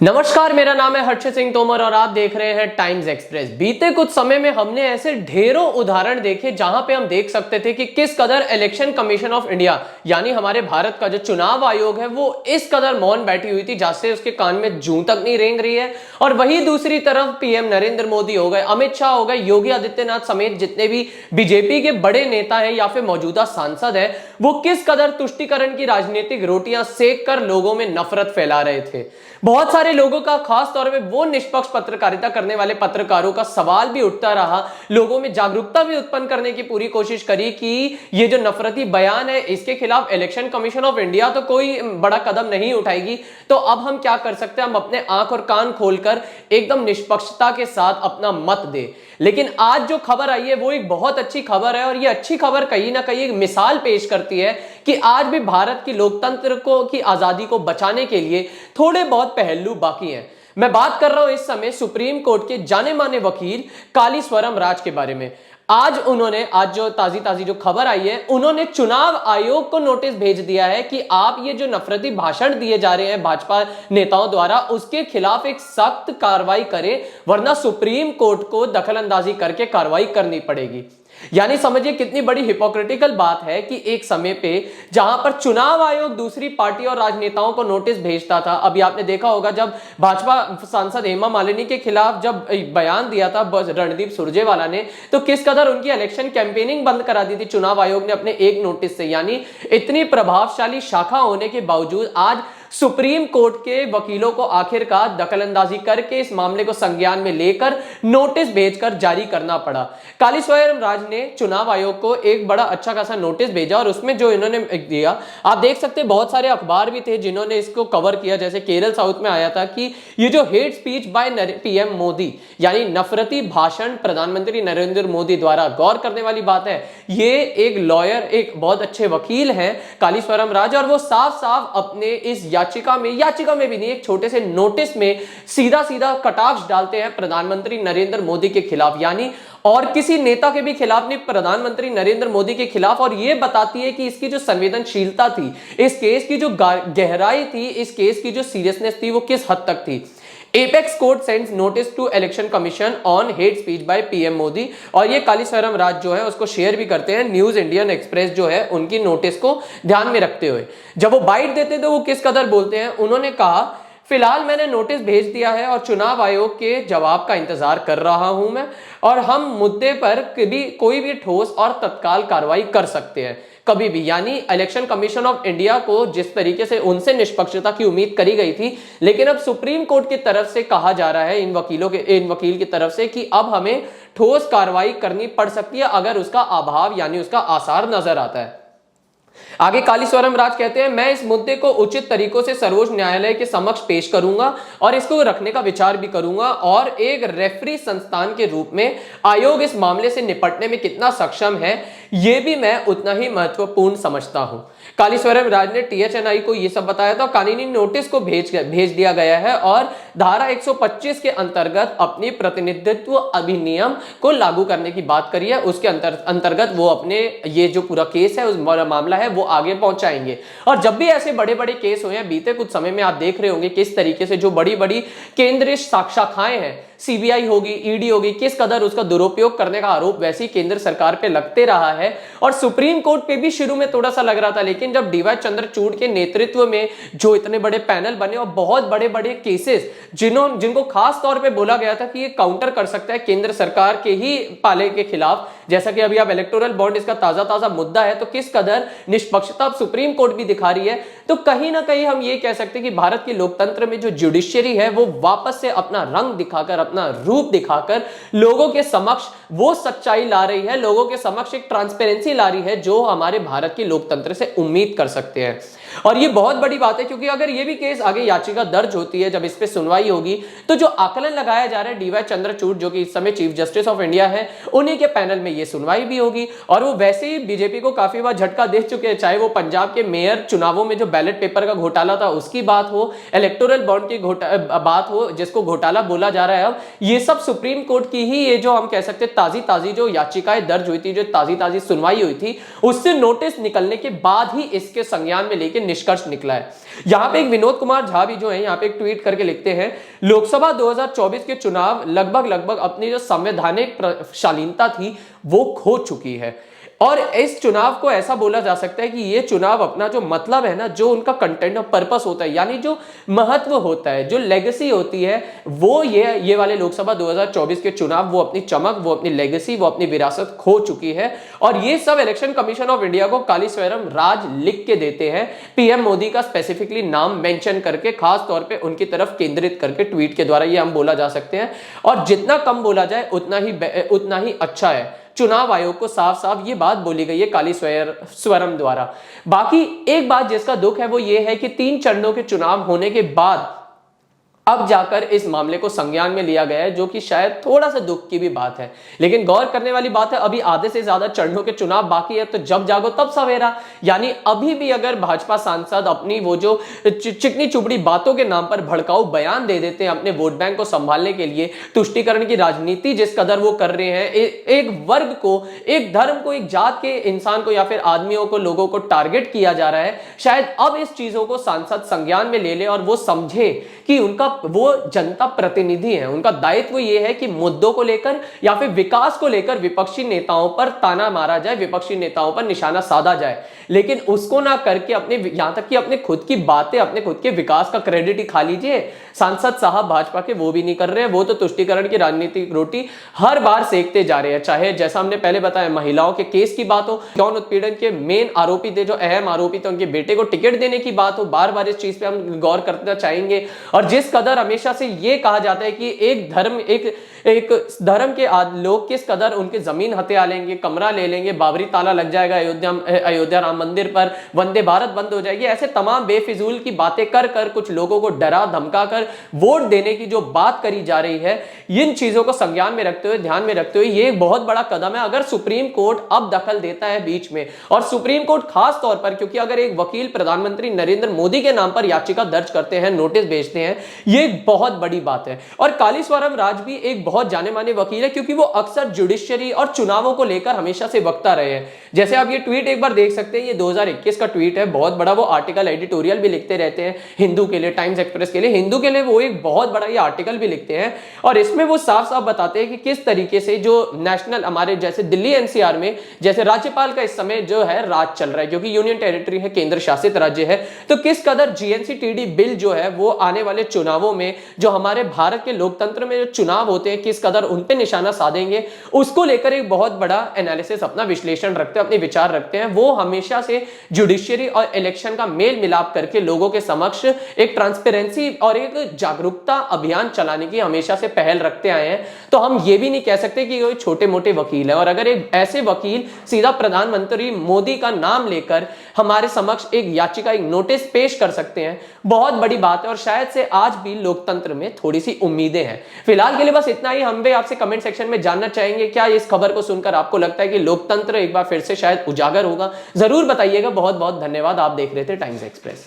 नमस्कार, मेरा नाम है हर्षित सिंह तोमर और आप देख रहे हैं टाइम्स एक्सप्रेस। बीते कुछ समय में हमने ऐसे ढेरों उदाहरण देखे जहां पे हम देख सकते थे कि किस कदर इलेक्शन कमीशन ऑफ इंडिया यानी हमारे भारत का जो चुनाव आयोग है वो इस कदर मौन बैठी हुई थी जैसे उसके कान में जूं तक नहीं रेंग रही है। और वही दूसरी तरफ पीएम नरेंद्र मोदी हो गए, अमित शाह हो गए, योगी आदित्यनाथ समेत जितने भी बीजेपी के बड़े नेता हैं या फिर मौजूदा सांसद है वो किस कदर तुष्टीकरण की राजनीतिक रोटियां सेक कर लोगों में नफरत फैला रहे थे। बहुत सारे लोगों का, खास तौर पे वो निष्पक्ष पत्रकारिता करने वाले पत्रकारों का सवाल भी उठता रहा, लोगों में जागरूकता भी उत्पन्न करने की पूरी कोशिश करी कि ये जो नफरती बयान है इसके खिलाफ इलेक्शन कमीशन ऑफ इंडिया तो कोई बड़ा कदम नहीं उठाएगी, तो अब हम क्या कर सकते हैं, हम अपने आंख और कान खोलकर एकदम निष्पक्षता के साथ अपना मत दे। लेकिन आज जो खबर आई है वो एक बहुत अच्छी खबर है और ये अच्छी खबर कहीं ना कहीं एक मिसाल पेश करती है कि आज भी भारत की लोकतंत्र को की आजादी को बचाने के लिए थोड़े बहुत पहलू बाकी हैं। मैं बात कर रहा हूं इस समय सुप्रीम कोर्ट के जाने माने वकील कालीस्वरम राज के बारे में। आज जो ताजी जो खबर आई है, उन्होंने चुनाव आयोग को नोटिस भेज दिया है कि आप ये जो नफरती भाषण दिए जा रहे हैं भाजपा नेताओं द्वारा उसके खिलाफ एक सख्त कार्रवाई करें, वरना सुप्रीम कोर्ट को दखलंदाजी करके कार्रवाई करनी पड़ेगी। यानी समझिए कितनी बड़ी हिपोक्रिटिकल बात है कि एक समय पे जहां पर चुनाव आयोग दूसरी पार्टी और राजनेताओं को नोटिस भेजता था, अभी आपने देखा होगा जब भाजपा सांसद हेमा मालिनी के खिलाफ जब बयान दिया था रणदीप सुरजेवाला ने, तो किस कदर उनकी इलेक्शन कैंपेनिंग बंद करा दी थी चुनाव आयोग ने अपने एक नोटिस से। यानी इतनी प्रभावशाली शाखा होने के बावजूद आज सुप्रीम कोर्ट के वकीलों को आखिरकार दखलंदाजी करके इस मामले को संज्ञान में लेकर नोटिस भेजकर जारी करना पड़ा। कालीस्वरम राज ने चुनाव आयोग को एक बड़ा अच्छा खासा नोटिस भेजा और उसमें जो इन्होंने दिया, आप देख सकते हैं बहुत सारे अखबार भी थे जिन्होंने इसको कवर किया। जैसे केरल साउथ में आया था कि ये जो hate speech by PM Modi यानी नफरती भाषण प्रधानमंत्री नरेंद्र मोदी द्वारा, गौर करने वाली बात है ये एक लॉयर, एक बहुत अच्छे वकील हैं कालीस्वरम राज, और वो साफ साफ अपने इस याचिका में भी नहीं, एक छोटे से नोटिस में सीधा सीधा कटाक्ष डालते हैं प्रधानमंत्री नरेंद्र मोदी के खिलाफ, यानी और किसी नेता के भी खिलाफ नहीं, प्रधानमंत्री नरेंद्र मोदी के खिलाफ। और यह बताती है कि इसकी जो संवेदनशीलता थी, इस केस की जो गहराई थी, इस केस की जो सीरियसनेस थी वो किस हद तक थी। Apex court sends notice to election commission on hate speech by PM Modi, और ये कालीस्वरम राज जो है उसको शेयर भी करते हैं न्यूज इंडियन एक्सप्रेस जो है उनकी नोटिस को ध्यान में रखते हुए। जब वो बाइट देते तो वो किस कदर बोलते हैं, उन्होंने कहा फिलहाल मैंने नोटिस भेज दिया है और चुनाव आयोग के जवाब का इंतजार कर रहा हूं मैं, और हम मुद्दे पर कोई भी ठोस और तत्काल कार्रवाई कर सकते हैं कभी भी। यानी इलेक्शन कमीशन ऑफ इंडिया को जिस तरीके से उनसे निष्पक्षता की उम्मीद करी गई थी, लेकिन अब सुप्रीम कोर्ट की तरफ से कहा जा रहा है इन वकील की तरफ से कि अब हमें ठोस कार्रवाई करनी पड़ सकती है अगर उसका अभाव यानी उसका आसार नजर आता है। आगे कालीस्वरम राज कहते हैं, मैं इस मुद्दे को उचित तरीकों से सर्वोच्च न्यायालय के समक्ष पेश करूंगा और इसको रखने का विचार भी करूंगा, और एक रेफरी संस्थान के रूप में आयोग इस मामले से निपटने में कितना सक्षम है यह भी मैं उतना ही महत्वपूर्ण समझता हूं। कालीस्वरम राज ने टीएचएनआई को यह सब बताया था। कानूनी नोटिस को भेज दिया गया है और धारा 125 के अंतर्गत अपनी प्रतिनिधित्व अधिनियम को लागू करने की बात करी है। उसके अंतर्गत वो अपने ये जो पूरा केस है, उस मामला है, वो आगे पहुंचाएंगे। और जब भी ऐसे बड़े बड़े केस हुए हैं बीते कुछ समय में, आप देख रहे होंगे किस तरीके से जो बड़ी बड़ी केंद्रीय शाखाएं हैं, सीबीआई होगी, ईडी होगी, किस कदर उसका दुरुपयोग करने का आरोप वैसी केंद्र सरकार पे लगते रहा है। और सुप्रीम कोर्ट पे भी शुरू में थोड़ा सा लग रहा था, लेकिन जब डीवाई चंद्रचूड़ के नेतृत्व में जो इतने बड़े पैनल बने और बहुत बड़े बड़े केसेस जिनको खास तौर पे बोला गया था कि ये काउंटर कर सकता है केंद्र सरकार के ही पाले के खिलाफ, जैसा कि अभी आप इलेक्टोरल बॉन्ड इसका ताजा मुद्दा है, तो किस कदर निष्पक्षता सुप्रीम कोर्ट भी दिखा रही है। तो कहीं ना कहीं हम ये कह सकते हैं कि भारत के लोकतंत्र में जो जुडिशियरी है वो वापस से अपना रंग दिखाकर, अपना रूप दिखाकर लोगों के समक्ष वो सच्चाई ला रही है, लोगों के समक्ष एक ट्रांसपेरेंसी ला रही है जो हमारे भारत की लोकतंत्र से उम्मीद कर सकते हैं। और ये बहुत बड़ी बात है क्योंकि अगर ये भी केस आगे याचिका दर्ज होती है, जब इस पे सुनवाई होगी, तो जो आकलन लगाया जा रहा है डीवाई चंद्रचूड़ जो कि इस समय चीफ जस्टिस ऑफ इंडिया है, उन्हीं के पैनल में ये सुनवाई भी होगी। और वो वैसे ही बीजेपी को काफी बार झटका दे चुके हैं, चाहे वो पंजाब के मेयर चुनावों में जो बैलेट पेपर का घोटाला था उसकी बात हो, इलेक्टोरल बॉन्ड की बात हो जिसको घोटाला बोला जा रहा है, अब ये सब सुप्रीम कोर्ट की ही ये जो हम कह सकते हैं ताजी जो याचिकाएं दर्ज हुई थी, जो ताजी सुनवाई हुई थी, उससे नोटिस निकलने के बाद ही इसके संज्ञान में लेके करके निष्कर्ष निकला है। यहां पे एक विनोद कुमार झा भी जो है यहाँ पे एक ट्वीट करके लिखते हैं, लोकसभा 2024 के चुनाव लगभग अपनी जो संवैधानिक शालीनता थी वो खो चुकी है। और इस चुनाव को ऐसा बोला जा सकता है कि ये चुनाव अपना जो मतलब है ना, जो उनका कंटेंट और पर्पस होता है, यानी जो महत्व होता है, जो लेगेसी होती है, वो ये वाले लोकसभा 2024 के चुनाव वो अपनी चमक, वो अपनी लेगेसी, वो अपनी विरासत खो चुकी है। और ये सब इलेक्शन कमीशन ऑफ इंडिया को काली स्वैरम राज लिख के देते हैं, पीएम मोदी का स्पेसिफिकली नाम मेंशन करके, खास तौर पे उनकी तरफ केंद्रित करके ट्वीट के द्वारा, ये हम बोला जा सकते हैं। और जितना कम बोला जाए उतना ही अच्छा है। चुनाव आयोग को साफ साफ ये बात बोली गई है काली स्वरम द्वारा। बाकी एक बात जिसका दुख है वो ये है कि 3 चरणों के चुनाव होने के बाद अब जाकर इस मामले को संज्ञान में लिया गया है, जो कि शायद थोड़ा सा दुख की भी बात है। लेकिन गौर करने वाली बात है, अभी आधे से ज्यादा चरणों के चुनाव बाकी है, तो जब जागो तब सवेरा। यानी अभी भी अगर भाजपा सांसद अपनी वो जो चिकनी चुपड़ी बातों के नाम पर भड़काऊ बयान दे देते हैं अपने वोट बैंक को संभालने के लिए, तुष्टीकरण की राजनीति जिस कदर वो कर रहे हैं, एक वर्ग को, एक धर्म को, एक जात के इंसान को या फिर आदमियों को, लोगों को टारगेट किया जा रहा है, शायद अब इस चीजों को सांसद संज्ञान में ले ले और वो समझे कि उनका वो जनता प्रतिनिधि है, उनका दायित्व ये है कि मुद्दों को लेकर या फिर विकास को लेकर विपक्षी नेताओं पर ताना मारा जाए, विपक्षी नेताओं पर निशाना साधा जाए, लेकिन उसको ना करके अपने, यहां तक कि अपने खुद की बातें, अपने खुद के विकास का क्रेडिट ही खा लीजिए। सांसद साहब भाजपा के वो भी नहीं कर रहे हैं, वो तो तुष्टीकरण की राजनीतिक रोटी हर बार सेकते जा रहे हैं। चाहे जैसा हमने पहले बताया महिलाओं के केस की बात हो, यौन उत्पीड़न के मेन आरोपी थे, जो अहम आरोपी थे, उनके बेटे को टिकट देने की बात हो, बार बार इस चीज पे हम गौर करना चाहेंगे। और जिस कदर हमेशा से ये कहा जाता है कि एक धर्म के लोग किस कदर उनके जमीन हथिया लेंगे, कमरा ले लेंगे, बाबरी ताला लग जाएगा अयोध्या राम मंदिर पर, वंदे भारत बंद हो जाएगी, ऐसे तमाम बेफिजूल की बातें कर कर कुछ लोगों को डरा धमका कर वोट देने की जो बात करी जा रही है, इन चीजों को संज्ञान में रखते हुए, ध्यान में रखते हुए, ये एक बहुत बड़ा कदम है। अगर सुप्रीम कोर्ट अब दखल देता है बीच में, और सुप्रीम कोर्ट खास तौर पर, क्योंकि अगर एक वकील प्रधानमंत्री नरेंद्र मोदी के नाम पर याचिका दर्ज करते हैं, नोटिस भेजते हैं, ये एक बहुत बड़ी बात है। और काली स्वरम राज भी एक बहुत जाने माने वकील है, क्योंकि वो अक्सर जुडिशियरी और चुनावों को लेकर हमेशा से वक्ता रहे हैं। जैसे आप ये ट्वीट एक बार देख सकते हैं, ये 2021 का ट्वीट है, बहुत बड़ा वो आर्टिकल, एडिटोरियल भी लिखते रहते हैं हिंदू के लिए, टाइम्स एक्सप्रेस के लिए, हिंदू के लिए वो एक बहुत बड़ा ये आर्टिकल भी लिखते हैं। और इसमें वो साफ साफ बताते हैं कि किस तरीके से जो नेशनल, हमारे जैसे दिल्ली एनसीआर में जैसे राज्यपाल का इस समय जो है राज चल रहा है, क्योंकि यूनियन टेरिटरी है, केंद्र शासित राज्य है, तो किस कदर जीएनसीटीडी बिल जो है वो आने वाले चुनावों में, जो हमारे भारत के लोकतंत्र में जो चुनाव होते हैं, किस कदर उन पे निशाना साधेंगे, उसको लेकर एक बहुत बड़ा एनालिसिस, अपना विश्लेषण रखते हैं, अपने विचार रखते हैं। वो हमेशा से जुडिशियरी और इलेक्शन का मेल मिलाप करके लोगों के समक्ष एक ट्रांसपेरेंसी और एक जागरूकता अभियान चलाने की हमेशा से पहल रखते आए हैं। तो हम ये भी नहीं कह सकते कि कोई छोटे मोटे वकील है। और अगर एक ऐसे वकील सीधा प्रधानमंत्री मोदी का नाम लेकर हमारे समक्ष एक याचिका, एक नोटिस पेश कर सकते हैं, बहुत बड़ी बात है। और शायद से आज भी लोकतंत्र में थोड़ी सी उम्मीदें हैं। फिलहाल के लिए बस इतना ही। हम भी आपसे कमेंट सेक्शन में जानना चाहेंगे, क्या इस खबर को सुनकर आपको लगता है कि लोकतंत्र एक बार फिर से शायद उजागर होगा? जरूर बताइएगा। बहुत बहुत धन्यवाद। आप देख रहे थे टाइम्स एक्सप्रेस।